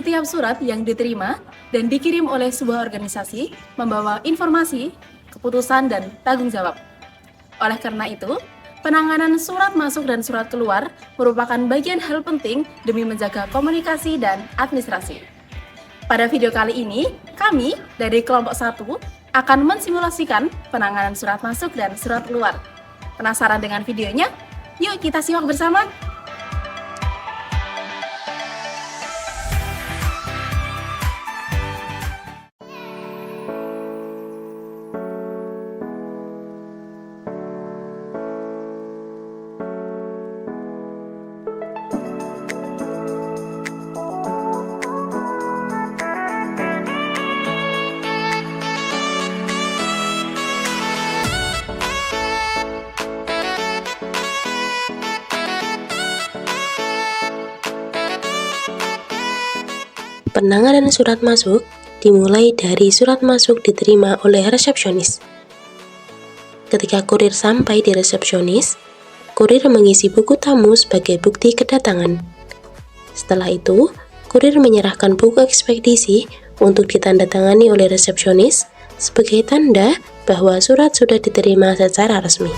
Setiap surat yang diterima dan dikirim oleh sebuah organisasi membawa informasi, keputusan, dan tanggung jawab. Oleh karena itu, penanganan surat masuk dan surat keluar merupakan bagian hal penting demi menjaga komunikasi dan administrasi. Pada video kali ini, kami dari kelompok 1 akan mensimulasikan penanganan surat masuk dan surat keluar. Penasaran dengan videonya? Yuk kita simak bersama! Penanganan surat masuk dimulai dari surat masuk diterima oleh resepsionis. Ketika kurir sampai di resepsionis, kurir mengisi buku tamu sebagai bukti kedatangan. Setelah itu, kurir menyerahkan buku ekspedisi untuk ditandatangani oleh resepsionis sebagai tanda bahwa surat sudah diterima secara resmi.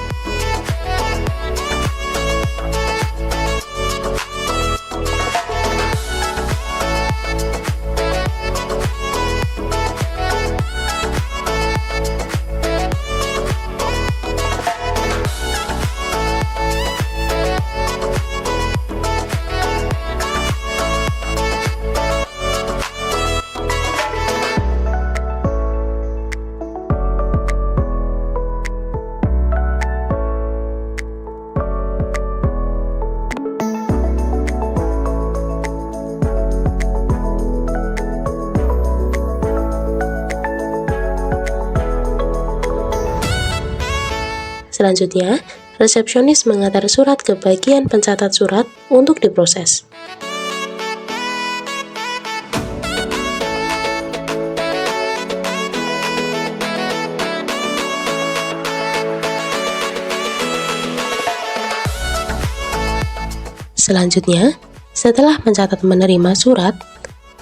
Selanjutnya, resepsionis mengantar surat ke bagian pencatat surat untuk diproses. Selanjutnya, setelah pencatat menerima surat,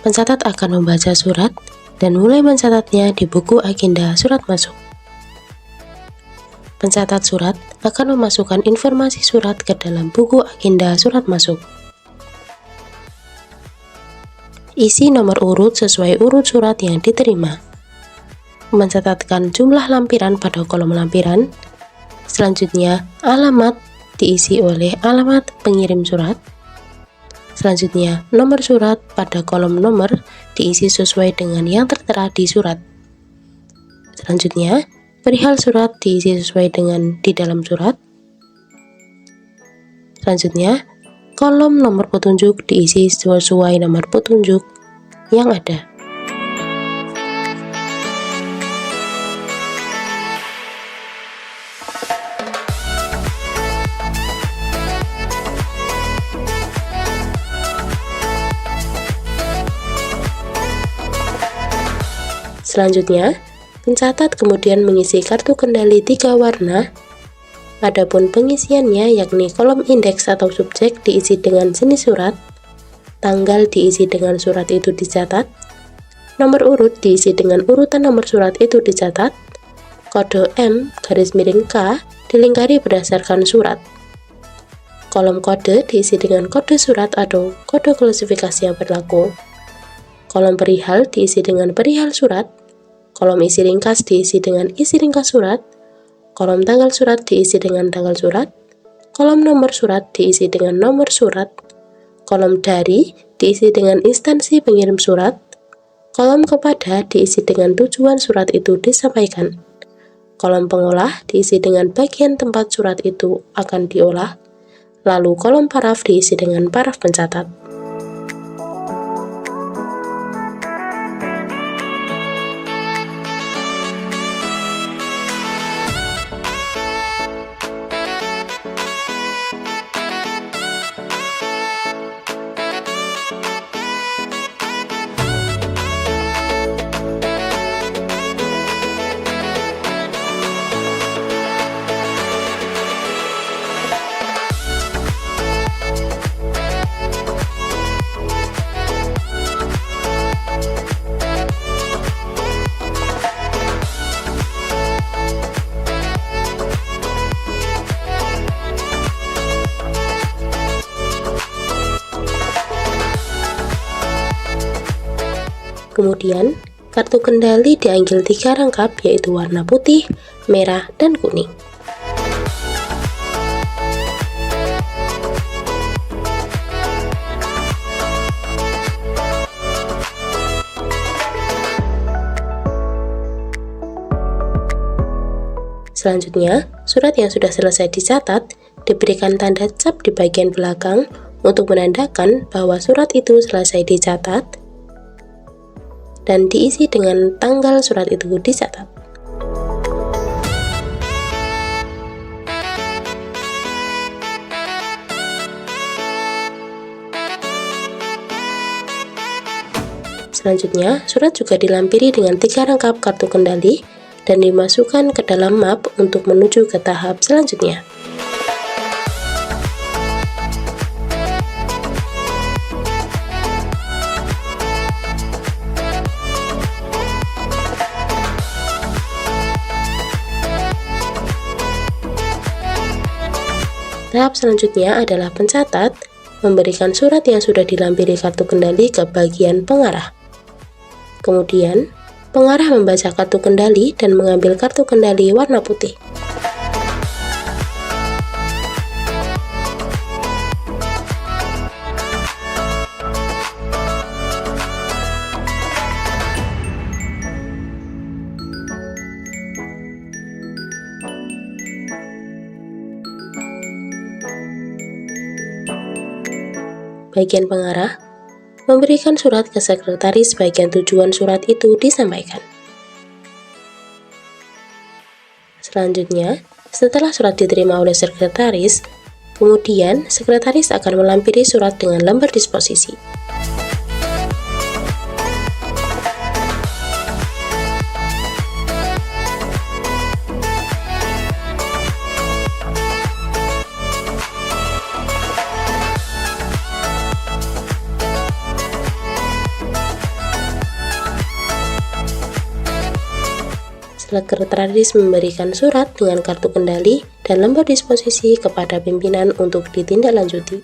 pencatat akan membaca surat dan mulai mencatatnya di buku agenda surat masuk. Pencatat surat akan memasukkan informasi surat ke dalam buku agenda surat masuk. Isi nomor urut sesuai urut surat yang diterima. Mencatatkan jumlah lampiran pada kolom lampiran. Selanjutnya, alamat diisi oleh alamat pengirim surat. Selanjutnya, nomor surat pada kolom nomor diisi sesuai dengan yang tertera di surat. Selanjutnya, perihal surat diisi sesuai dengan di dalam surat. Selanjutnya, kolom nomor petunjuk diisi sesuai nomor petunjuk yang ada. Selanjutnya, pencatat kemudian mengisi kartu kendali 3 warna. Adapun pengisiannya yakni kolom indeks atau subjek diisi dengan jenis surat, tanggal diisi dengan surat itu dicatat, nomor urut diisi dengan urutan nomor surat itu dicatat, kode M_K dilingkari berdasarkan surat. Kolom kode diisi dengan kode surat atau kode klasifikasi yang berlaku. Kolom perihal diisi dengan perihal surat. Kolom isi ringkas diisi dengan isi ringkas surat, kolom tanggal surat diisi dengan tanggal surat, kolom nomor surat diisi dengan nomor surat, kolom dari diisi dengan instansi pengirim surat, kolom kepada diisi dengan tujuan surat itu disampaikan, kolom pengolah diisi dengan bagian tempat surat itu akan diolah, lalu kolom paraf diisi dengan paraf pencatat. Kemudian, kartu kendali diambil 3 rangkap yaitu warna putih, merah, dan kuning. Selanjutnya, surat yang sudah selesai dicatat diberikan tanda cap di bagian belakang untuk menandakan bahwa surat itu selesai dicatat dan diisi dengan tanggal surat itu dicatat. Selanjutnya, surat juga dilampiri dengan 3 rangkap kartu kendali dan dimasukkan ke dalam map untuk menuju ke tahap selanjutnya. Tahap selanjutnya adalah pencatat, memberikan surat yang sudah dilampiri kartu kendali ke bagian pengarah. Kemudian, pengarah membaca kartu kendali dan mengambil kartu kendali warna putih. Bagian pengarah memberikan surat ke sekretaris bagian tujuan surat itu disampaikan. Selanjutnya, setelah surat diterima oleh sekretaris, kemudian sekretaris akan melampiri surat dengan lembar disposisi. Sekretaris memberikan surat dengan kartu kendali dan lembar disposisi kepada pimpinan untuk ditindaklanjuti.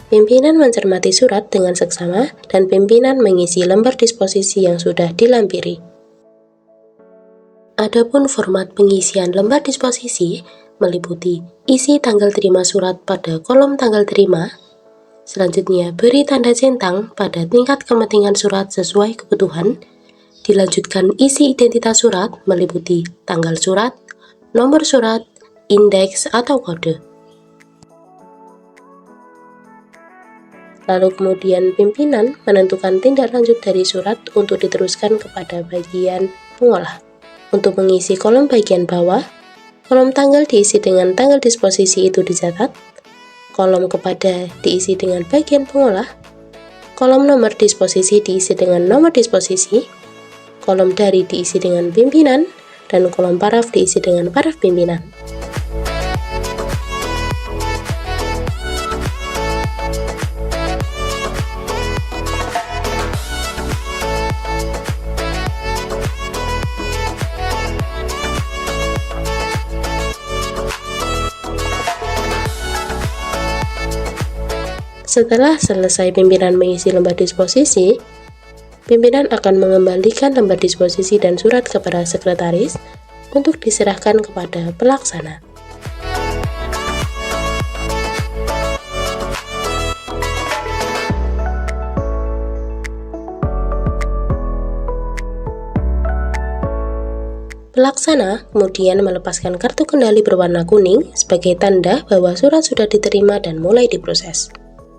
Pimpinan mencermati surat dengan seksama dan pimpinan mengisi lembar disposisi yang sudah dilampiri. Adapun format pengisian lembar disposisi meliputi isi tanggal terima surat pada kolom tanggal terima. Selanjutnya, beri tanda centang pada tingkat kepentingan surat sesuai kebutuhan. Dilanjutkan isi identitas surat meliputi tanggal surat, nomor surat, indeks atau kode. Lalu kemudian pimpinan menentukan tindak lanjut dari surat untuk diteruskan kepada bagian pengolah. Untuk mengisi kolom bagian bawah, kolom tanggal diisi dengan tanggal disposisi itu dicatat. Kolom kepada diisi dengan bagian pengolah, kolom nomor disposisi diisi dengan nomor disposisi, kolom dari diisi dengan pimpinan, dan kolom paraf diisi dengan paraf pimpinan. Setelah selesai pimpinan mengisi lembar disposisi, pimpinan akan mengembalikan lembar disposisi dan surat kepada sekretaris untuk diserahkan kepada pelaksana. Pelaksana kemudian melepaskan kartu kendali berwarna kuning sebagai tanda bahwa surat sudah diterima dan mulai diproses.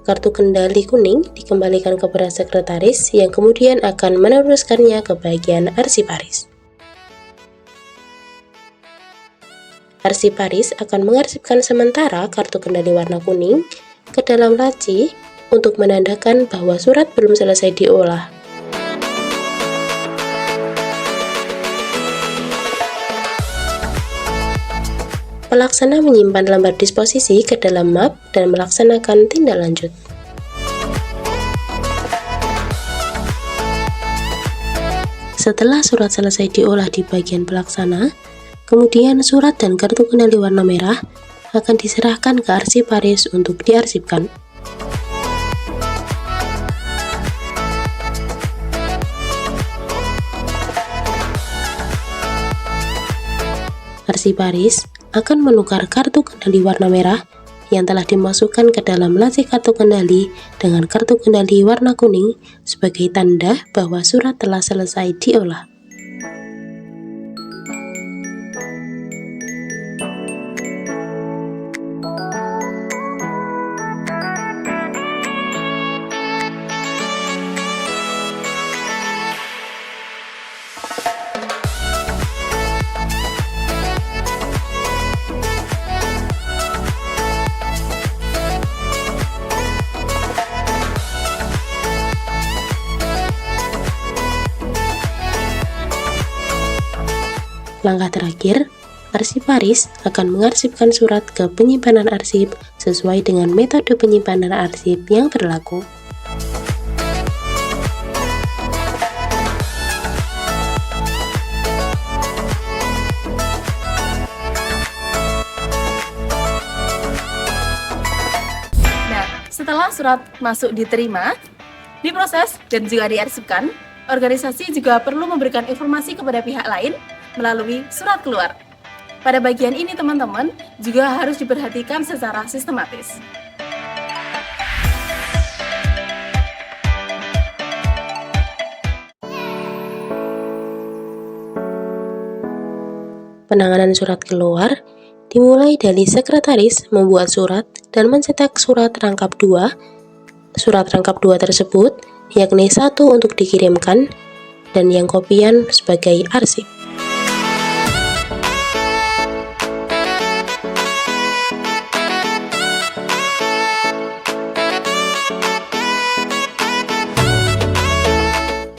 Kartu kendali kuning dikembalikan kepada sekretaris yang kemudian akan meneruskannya ke bagian arsiparis. Arsiparis akan mengarsipkan sementara kartu kendali warna kuning ke dalam laci untuk menandakan bahwa surat belum selesai diolah. Pelaksana menyimpan lembar disposisi ke dalam map dan melaksanakan tindak lanjut. Setelah surat selesai diolah di bagian pelaksana, kemudian surat dan kartu kendali warna merah akan diserahkan ke arsiparis untuk diarsipkan. arsiparis akan menukar kartu kendali warna merah yang telah dimasukkan ke dalam laci kartu kendali dengan kartu kendali warna kuning sebagai tanda bahwa surat telah selesai diolah. Langkah terakhir, arsiparis akan mengarsipkan surat ke penyimpanan arsip sesuai dengan metode penyimpanan arsip yang berlaku. Nah, setelah surat masuk diterima, diproses dan juga diarsipkan, organisasi juga perlu memberikan informasi kepada pihak lain melalui surat keluar. Pada bagian ini teman-teman juga harus diperhatikan secara sistematis. Penanganan surat keluar dimulai dari sekretaris membuat surat dan mencetak surat rangkap 2. Surat rangkap 2 tersebut yakni satu untuk dikirimkan dan yang kopian sebagai arsip.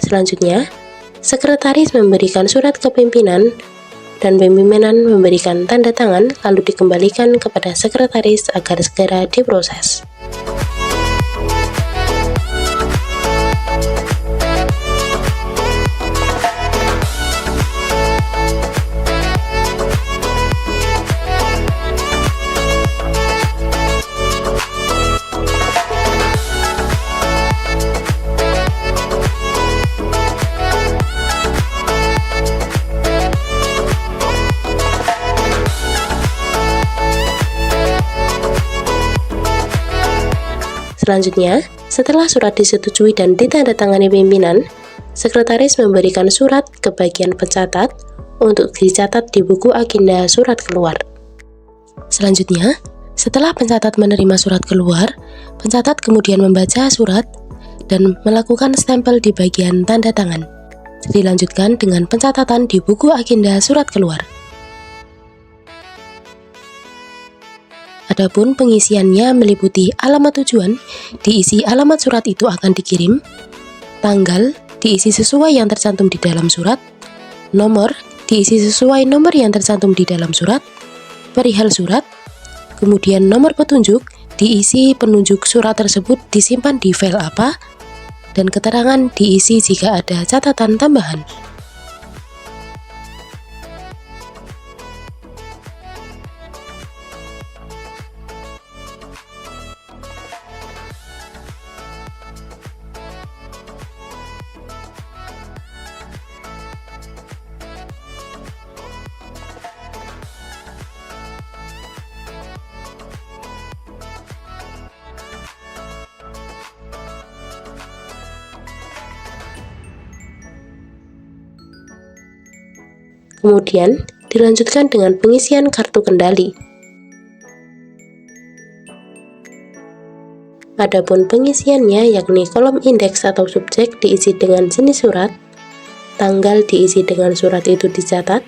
Selanjutnya, sekretaris memberikan surat ke pimpinan dan pimpinan memberikan tanda tangan lalu dikembalikan kepada sekretaris agar segera diproses. Selanjutnya, setelah surat disetujui dan ditandatangani pimpinan, sekretaris memberikan surat ke bagian pencatat untuk dicatat di buku agenda surat keluar. Selanjutnya, setelah pencatat menerima surat keluar, pencatat kemudian membaca surat dan melakukan stempel di bagian tanda tangan. Dilanjutkan dengan pencatatan di buku agenda surat keluar. Adapun pengisiannya meliputi alamat tujuan, diisi alamat surat itu akan dikirim, tanggal, diisi sesuai yang tercantum di dalam surat, nomor, diisi sesuai nomor yang tercantum di dalam surat, perihal surat, kemudian nomor petunjuk, diisi penunjuk surat tersebut disimpan di file apa, dan keterangan diisi jika ada catatan tambahan. Kemudian, dilanjutkan dengan pengisian kartu kendali. Adapun pengisiannya yakni kolom indeks atau subjek diisi dengan jenis surat, tanggal diisi dengan surat itu dicatat,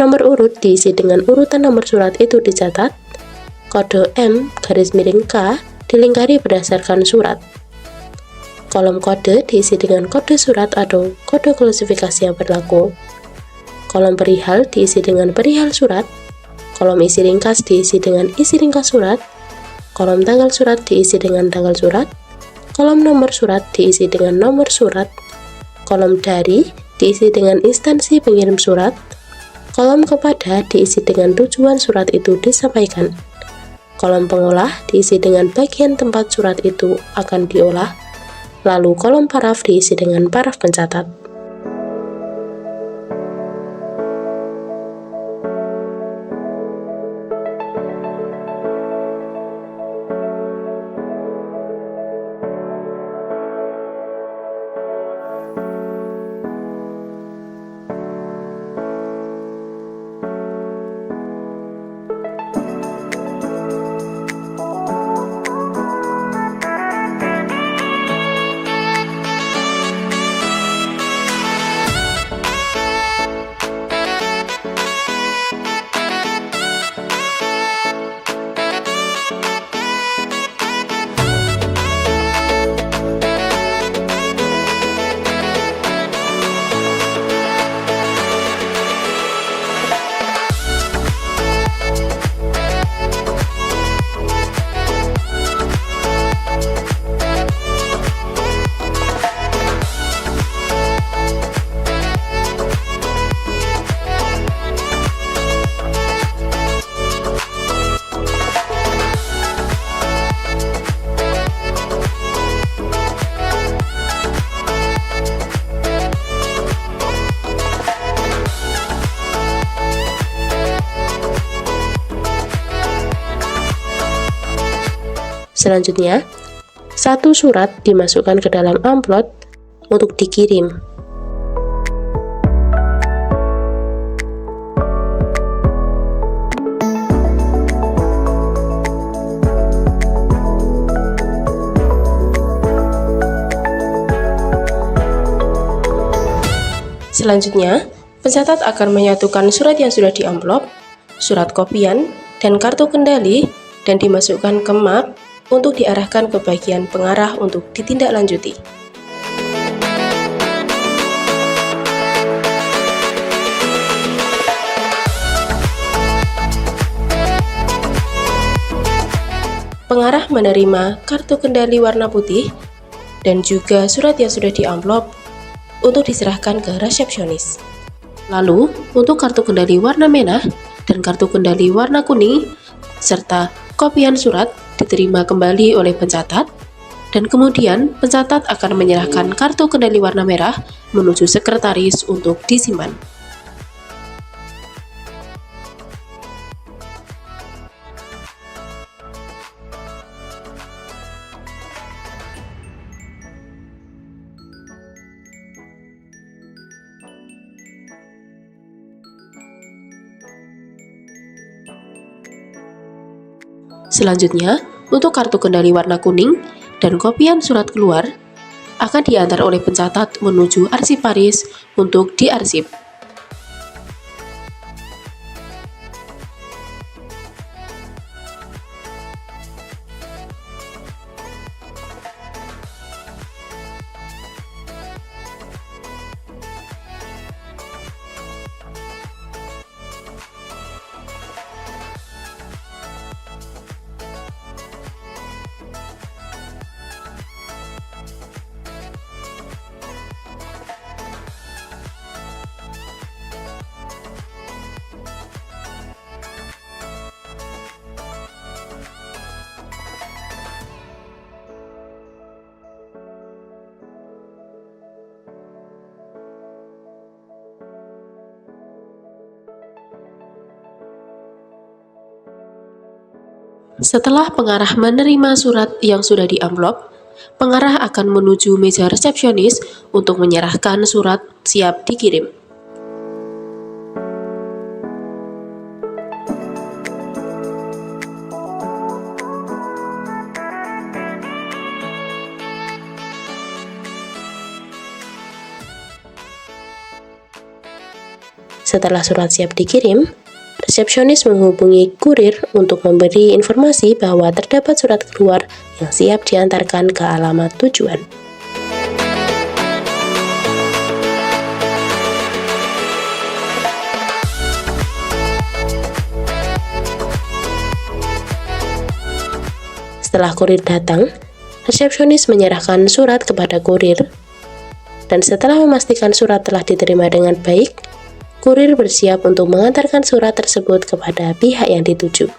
nomor urut diisi dengan urutan nomor surat itu dicatat, kode M_K dilingkari berdasarkan surat. Kolom kode diisi dengan kode surat atau kode klasifikasi yang berlaku. Kolom perihal diisi dengan perihal surat, kolom isi ringkas diisi dengan isi ringkas surat, kolom tanggal surat diisi dengan tanggal surat, kolom nomor surat diisi dengan nomor surat, kolom dari diisi dengan instansi pengirim surat, kolom kepada diisi dengan tujuan surat itu disampaikan, kolom pengolah diisi dengan bagian tempat surat itu akan diolah, lalu kolom paraf diisi dengan paraf pencatat. Selanjutnya, satu surat dimasukkan ke dalam amplop untuk dikirim. Selanjutnya, pencatat akan menyatukan surat yang sudah di amplop, surat kopian, dan kartu kendali dan dimasukkan ke map untuk diarahkan ke bagian pengarah untuk ditindaklanjuti. Pengarah menerima kartu kendali warna putih dan juga surat yang sudah di amplop untuk diserahkan ke resepsionis. Lalu, untuk kartu kendali warna merah dan kartu kendali warna kuning, serta kopian surat diterima kembali oleh pencatat, dan kemudian pencatat akan menyerahkan kartu kendali warna merah menuju sekretaris untuk disimpan. Selanjutnya, untuk kartu kendali warna kuning dan kopian surat keluar akan diantar oleh pencatat menuju arsiparis untuk diarsip. Setelah pengarah menerima surat yang sudah di amplop, pengarah akan menuju meja resepsionis untuk menyerahkan surat siap dikirim. Setelah surat siap dikirim, resepsionis menghubungi kurir untuk memberi informasi bahwa terdapat surat keluar yang siap diantarkan ke alamat tujuan. Setelah kurir datang, resepsionis menyerahkan surat kepada kurir, dan setelah memastikan surat telah diterima dengan baik, kurir bersiap untuk mengantarkan surat tersebut kepada pihak yang dituju.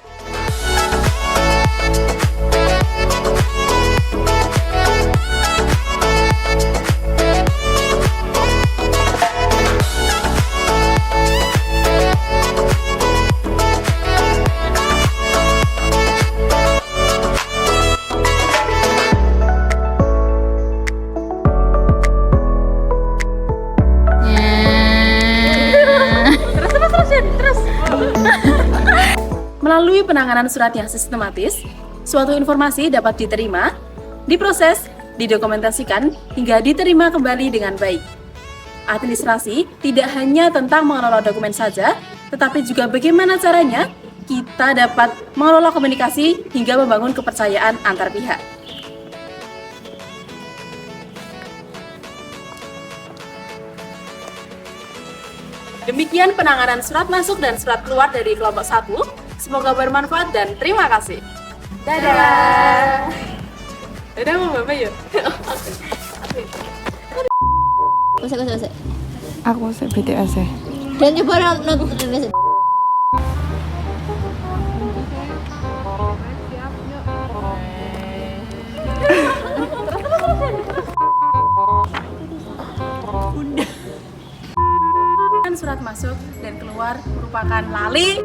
Melalui penanganan surat yang sistematis, suatu informasi dapat diterima, diproses, didokumentasikan, hingga diterima kembali dengan baik. Administrasi tidak hanya tentang mengelola dokumen saja, tetapi juga bagaimana caranya kita dapat mengelola komunikasi hingga membangun kepercayaan antar pihak. Demikian penanganan surat masuk dan surat keluar dari kelompok 1. Semoga bermanfaat dan terima kasih. Dadah. Dadah mau Bapak yuk. Usah. Aku BTS. Dan coba nonton Indonesia. Surat masuk dan keluar merupakan lali.